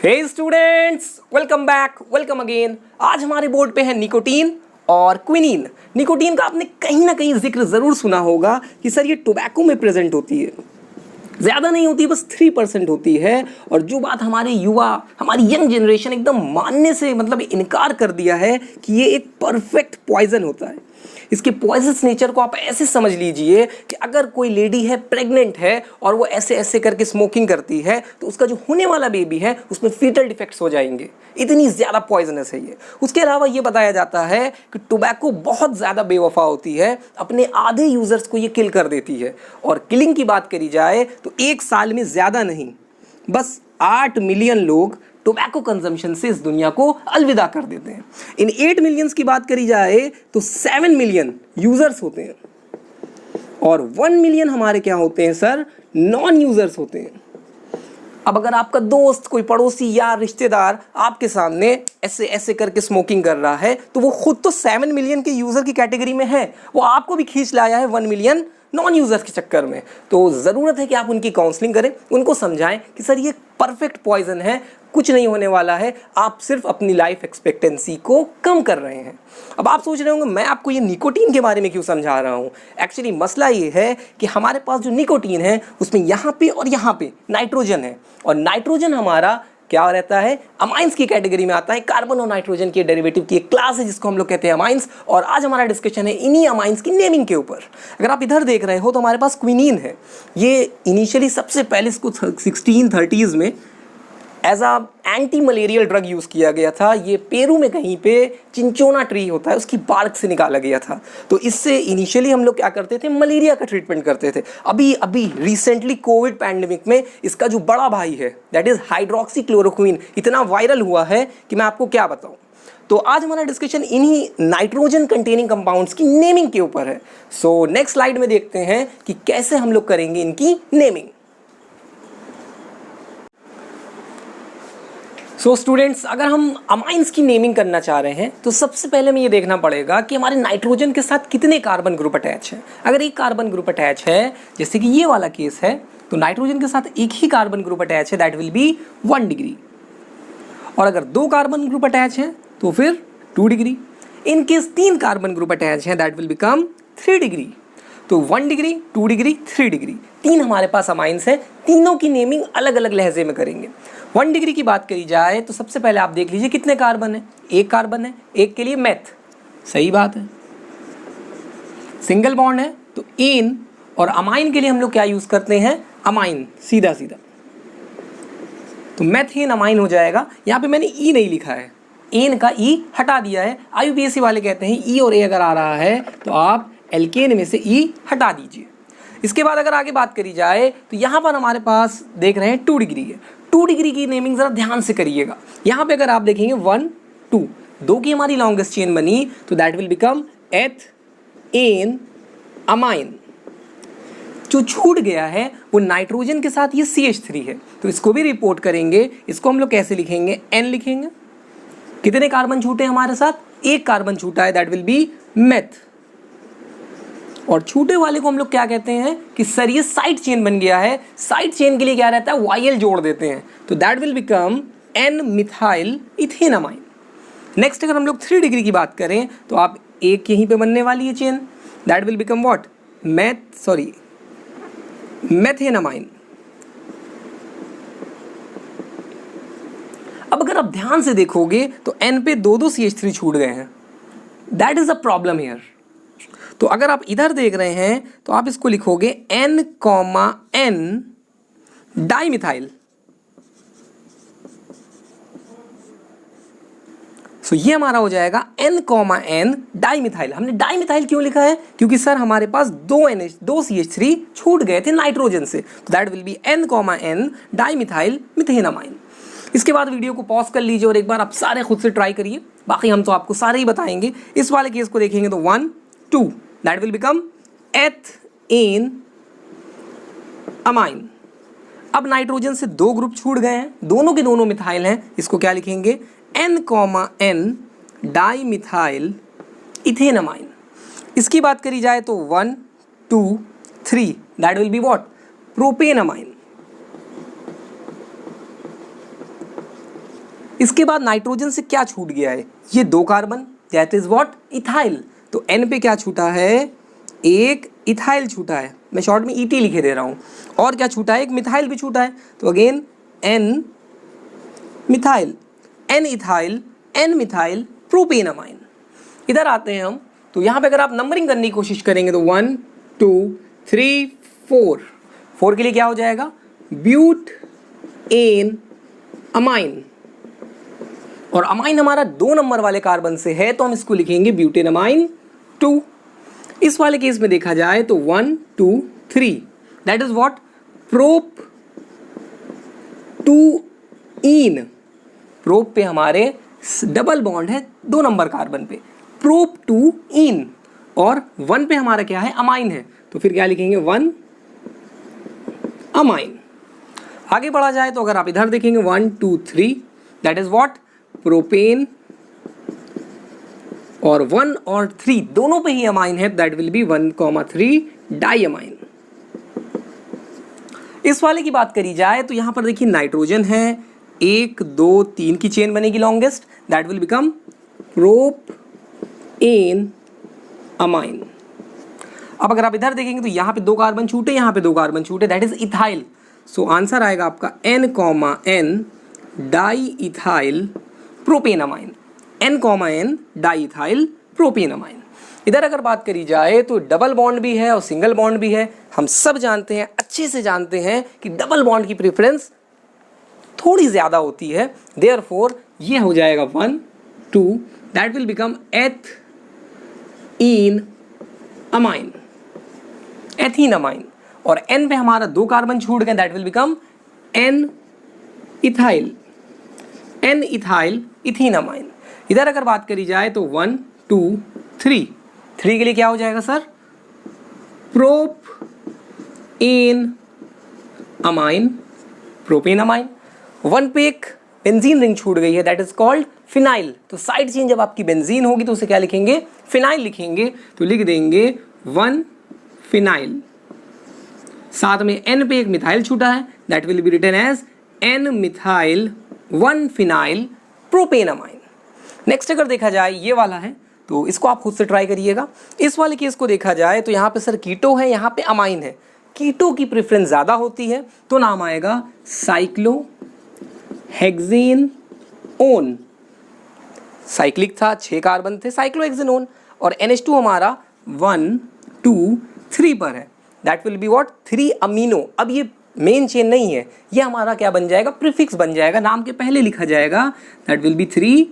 हे students, welcome back, welcome again. आज हमारे board पे है निकोटीन और क्विनीन। निकोटीन का आपने कहीं ना कहीं जिक्र जरूर सुना होगा कि सर ये टोबैको में प्रेजेंट होती है, ज़्यादा नहीं होती, बस 3% होती है। और जो बात हमारे युवा, हमारी यंग जनरेशन एकदम मानने से मतलब इनकार कर दिया है कि ये एक परफेक्ट पॉइजन होता है। इसके पॉइजनस नेचर को आप ऐसे समझ लीजिए कि अगर कोई लेडी है, प्रेग्नेंट है और वो ऐसे ऐसे करके स्मोकिंग करती है तो उसका जो होने वाला बेबी है उसमें फीटल डिफेक्ट्स हो जाएंगे। इतनी ज़्यादा पॉइजनस है ये। उसके अलावा ये बताया जाता है कि टोबैको बहुत ज़्यादा बेवफा होती है, अपने आधे यूज़र्स को ये किल कर देती है। और किलिंग की बात करी जाए तो एक साल में ज़्यादा नहीं, बस 8 मिलियन लोग टोबैको कंजम्पशन से इस दुनिया को अलविदा कर देते हैं। इन 8 मिलियंस की बात करी जाए तो 7 मिलियन यूजर्स होते हैं और 1 मिलियन हमारे क्या होते हैं सर, नॉन यूजर्स होते हैं। अब अगर आपका दोस्त, कोई पड़ोसी या रिश्तेदार आपके सामने ऐसे ऐसे करके स्मोकिंग कर रहा है तो वो खुद तो 7 मिलियन के यूजर की कैटेगरी में है, वो आपको भी खींच लाया है 1 मिलियन नॉन यूजर्स के चक्कर में। तो ज़रूरत है कि आप उनकी काउंसलिंग करें, उनको समझाएं कि सर ये परफेक्ट पॉइजन है, कुछ नहीं होने वाला है, आप सिर्फ अपनी लाइफ एक्सपेक्टेंसी को कम कर रहे हैं। अब आप सोच रहे होंगे मैं आपको ये निकोटीन के बारे में क्यों समझा रहा हूँ। एक्चुअली मसला ये है कि हमारे पास जो निकोटीन है उसमें यहाँ पे और यहाँ पे नाइट्रोजन है, और नाइट्रोजन हमारा क्या रहता है, अमाइंस की कैटेगरी में आता है। कार्बन और नाइट्रोजन के डेरिवेटिव की एक क्लास है जिसको हम लोग कहते हैं अमाइंस। और आज हमारा डिस्कशन है इन्हीं अमाइंस की नेमिंग के ऊपर। अगर आप इधर देख रहे हो तो हमारे पास क्विनीन है। ये इनिशियली सबसे पहले इसको 1630s में as a anti malarial drug use किया गया था। ये पेरू में कहीं पे चिंचोना ट्री होता है उसकी बार्क से निकाला गया था। तो इससे इनिशियली हम लोग क्या करते थे, मलेरिया का ट्रीटमेंट करते थे। अभी अभी रिसेंटली कोविड पैंडेमिक में इसका जो बड़ा भाई है दैट इज़ हाइड्रोक्सी क्लोरोक्विन इतना वायरल हुआ है कि मैं आपको क्या बताऊँ। तो आज हमारा डिस्कशन इन्हीं नाइट्रोजन कंटेनिंग कंपाउंड्स की नेमिंग के ऊपर है। सो नेक्स्ट स्लाइड में देखते हैं कि कैसे हम लोग करेंगे इनकी नेमिंग। सो स्टूडेंट्स, अगर हम अमाइंस की नेमिंग करना चाह रहे हैं तो सबसे पहले हमें ये देखना पड़ेगा कि हमारे नाइट्रोजन के साथ कितने कार्बन ग्रुप अटैच हैं। अगर एक कार्बन ग्रुप अटैच है, जैसे कि ये वाला केस है, तो नाइट्रोजन के साथ एक ही कार्बन ग्रुप अटैच है, दैट विल बी 1 डिग्री। और अगर 2 कार्बन ग्रुप अटैच हैं तो फिर 2 degree. In case 3 carbon group attach हैं, दैट विल बिकम 3 डिग्री। तो 1 डिग्री, 2 डिग्री, 3 डिग्री, 3 हमारे पास अमाइंस है। तीनों की नेमिंग अलग अलग लहजे में करेंगे। 1 डिग्री की बात करी जाए तो सबसे पहले आप देख लीजिए कितने कार्बन है। एक कार्बन है, एक के लिए मेथ, सही बात है, सिंगल बॉन्ड है तो एन। और अमाइन के लिए हम लोग क्या यूज करते हैं, अमाइन, सीधा सीधा, तो मेथेन अमाइन हो जाएगा। यहाँ पे मैंने ई नहीं लिखा है, एन का ई हटा दिया है। IUPAC वाले कहते हैं ई और ए अगर आ रहा है तो आप एल्केन में से ई हटा दीजिए। इसके बाद अगर आगे बात करी जाए तो यहाँ पर हमारे पास देख रहे हैं 2 डिग्री है। 2 डिग्री की नेमिंग ज़रा ध्यान से करिएगा। यहाँ पे अगर आप देखेंगे 1 2, 2 की हमारी लॉन्गेस्ट चेन बनी तो दैट विल बिकम एथ एन अमाइन। जो छूट गया है वो नाइट्रोजन के साथ ये CH3 है, तो इसको भी रिपोर्ट करेंगे। इसको हम लोग कैसे लिखेंगे, N लिखेंगे। कितने कार्बन छूटे हमारे साथ, एक कार्बन छूटा है, दैट विल बी मेथ। और छूटे वाले को हम लोग क्या कहते हैं कि सर ये साइड चेन बन गया है। साइड चेन के लिए क्या रहता है, YL जोड़ देते हैं, तो that will become N methyl ethanamine. Next अगर हम लोग 3 डिग्री की बात करें तो आप एक यहीं पे बनने वाली है chain, that will become what, methenamine. अब अगर आप ध्यान से देखोगे तो N पे 2 CH3 छूट गए हैं, that is a problem here. तो अगर आप इधर देख रहे हैं तो आप इसको लिखोगे N, N डाइमिथाइल। सो ये हमारा हो जाएगा N, N डाइमिथाइल। हमने डाइमिथाइल क्यों लिखा है, क्योंकि सर हमारे पास 2 CH3 छूट गए थे नाइट्रोजन से, तो that will B N, N dimethyl methenamine. इसके बाद वीडियो को पॉज कर लीजिए और एक बार आप सारे खुद से ट्राई करिए, बाकी हम तो आपको सारे ही बताएंगे। इस वाले केस को देखेंगे तो 1 2, दैट विल बिकम एथ एन अमाइन। अब नाइट्रोजन से 2 ग्रुप छूट गए हैं, दोनों के दोनों मिथाइल हैं, इसको क्या लिखेंगे, N, N डाइमिथाइल इथेनामाइन। इसकी बात करी जाए तो 1 2 3, that will be what, propanamine. इसके बाद नाइट्रोजन से क्या छूट गया है, ये 2 carbon, that is what, ethyl. तो N पे क्या छूटा है, एक इथाइल छूटा है, मैं शॉर्ट में ET लिखे दे रहा हूँ। और क्या छूटा है, एक मिथाइल भी छूटा है। तो again N methyl, N ethyl, N methyl, propanamine. इधर आते हैं हम, तो यहाँ पे अगर आप नंबरिंग करने की कोशिश करेंगे तो 1 2 3 4, 4 के लिए क्या हो जाएगा, ब्यूट एन अमाइन। और अमाइन हमारा 2 नंबर वाले कार्बन से है, तो हम इसको लिखेंगे ब्यूटेनमाइन 2। इस वाले केस में देखा जाए तो 1 2 3, that is what, prop 2 in. Prop पे हमारे डबल बॉन्ड है 2 नंबर कार्बन पे, प्रोप 2 इन। और 1 पे हमारा क्या है, अमाइन है, तो फिर क्या लिखेंगे, 1 अमाइन। आगे बढ़ा जाए तो अगर आप इधर देखेंगे 1 2 3, दैट इज व्हाट, प्रोपेन। और 1 और 3 दोनों पे ही अमाइन है, दैट विल बी 1,3 डाइअमाइन। इस वाले की बात करी जाए तो यहां पर देखिए नाइट्रोजन है, 1 2 3 की चेन बनेगी longest, that will become propanamine. अब अगर आप इधर देखेंगे तो यहाँ पे 2 कार्बन छूटे, यहाँ पे 2 कार्बन छूटे, that is ethyl. So answer आएगा आपका N, di ethyl propanamine, N, di ethyl propanamine. इधर अगर बात करी जाए तो डबल बॉन्ड भी है और सिंगल बॉन्ड भी है। हम सब जानते हैं, अच्छे से जानते हैं कि डबल बॉन्ड की प्रेफरेंस थोड़ी ज़्यादा होती है, देयरफॉर ये हो जाएगा 1 2, that will become ethene amine, ethene amine. और N पे हमारा 2 कार्बन छूट गए, that will become N ethyl, N ethyl ethene amine. इधर अगर बात करी जाए तो 1 2 3, 3 के लिए क्या हो जाएगा sir, propanamine, propanamine. 1 पे एक बेंजीन रिंग छूट गई है, दैट इज कॉल्ड फिनाइल। तो साइड चेन जब आपकी बेंजीन होगी तो उसे क्या लिखेंगे, फिनाइल लिखेंगे। तो लिख देंगे 1 फिनाइल, साथ में N पे एक मिथाइल छूटा है, that will be written as N methyl 1 phenyl propanamine. Next अगर देखा जाए ये वाला है, तो इसको आप खुद से ट्राई करिएगा। इस वाले केस को देखा जाए तो यहाँ पे सर कीटो है, यहाँ पे अमाइन है, कीटो की प्रेफरेंस ज़्यादा होती है, तो नाम आएगा साइक्लो हेक्सेन ओन। साइक्लिक था, 6 कार्बन थे, साइक्लोहेक्सेनोन। और NH2 हमारा 1 2 3 पर है, that will be what, 3 amino. अब ये मेन चेन नहीं है, ये हमारा क्या बन जाएगा, प्रीफिक्स बन जाएगा, नाम के पहले लिखा जाएगा, दैट विल बी 3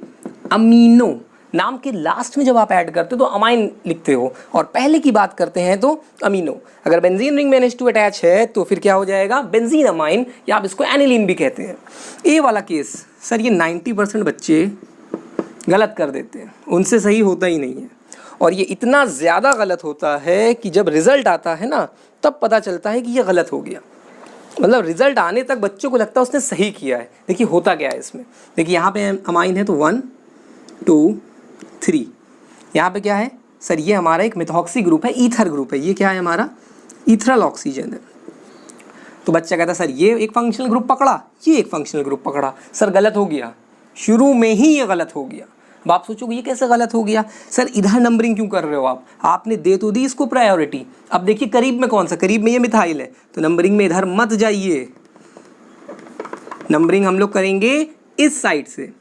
अमीनो। नाम के लास्ट में जब आप ऐड करते हो तो अमाइन लिखते हो, और पहले की बात करते हैं तो अमीनो। अगर बेंजीन रिंग में NH2 अटैच है तो फिर क्या हो जाएगा, बेंजीन अमाइन, या आप इसको एनिलीन भी कहते हैं। ये वाला केस सर ये 90% बच्चे गलत कर देते हैं, उनसे सही होता ही नहीं है। और ये इतना ज़्यादा गलत होता है कि जब रिजल्ट आता है ना, तब पता चलता है कि ये गलत हो गया। मतलब रिजल्ट आने तक बच्चों को लगता है उसने सही किया है। देखिए होता क्या है इसमें, देखिए यहाँ पे अमाइन है तो 1 2 3, यहाँ पे क्या है सर, ये हमारा एक मिथॉक्सी ग्रुप है, ईथर ग्रुप है, ये क्या है हमारा ईथरल ऑक्सीजन है। तो बच्चा कहता है सर ये एक फंक्शनल ग्रुप पकड़ा, ये एक फंक्शनल ग्रुप पकड़ा, सर गलत हो गया, शुरू में ही ये गलत हो गया। अब आप सोचोगे ये कैसे गलत हो गया सर, इधर नंबरिंग क्यों कर रहे हो आप, आपने दे तो दी इसको प्रायोरिटी। अब देखिए करीब में कौन सा, करीब में ये मिथाइल है, तो नंबरिंग में इधर मत जाइए, नंबरिंग हम लोग करेंगे इस साइड से,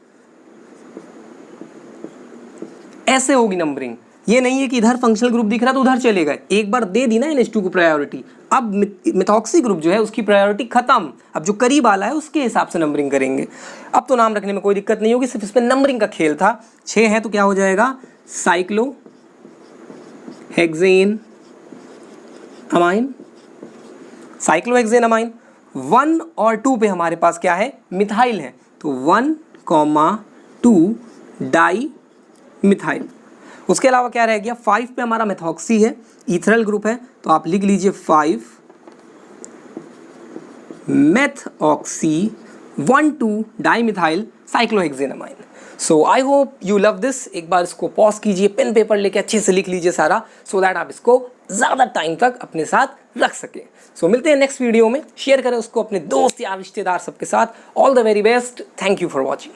ऐसे होगी नंबरिंग। ये नहीं है कि इधर फंक्शनल ग्रुप दिख रहा तो उधर चले गए, एक बार दे दी ना NH2 को प्रायोरिटी, अब मिथॉक्सी ग्रुप जो है उसकी प्रायोरिटी खत्म, अब जो करीब वाला है उसके हिसाब से नंबरिंग करेंगे। अब तो नाम रखने में कोई दिक्कत नहीं होगी, सिर्फ इसमें नंबरिंग का खेल था। 6 है तो क्या हो जाएगा, cyclo hexane amine, cyclohexane amine. 1 और 2 पे हमारे पास क्या है, मिथाइल है, तो 1, 2 डाई मिथाइल। उसके अलावा क्या रह गया, 5 पे हमारा मेथॉक्सी है, ईथरल ग्रुप है, तो आप लिख लीजिए 5 methoxy 1 2 dimethyl cyclohexanamine. So I hope you love this. एक बार इसको पॉज कीजिए, पेन पेपर लेके अच्छे से लिख लीजिए सारा, सो दैट आप इसको ज़्यादा टाइम तक अपने साथ रख सकें। सो मिलते हैं नेक्स्ट वीडियो में, शेयर करें उसको अपने दोस्त या रिश्तेदार सबके साथ। All the very best, thank you for watching.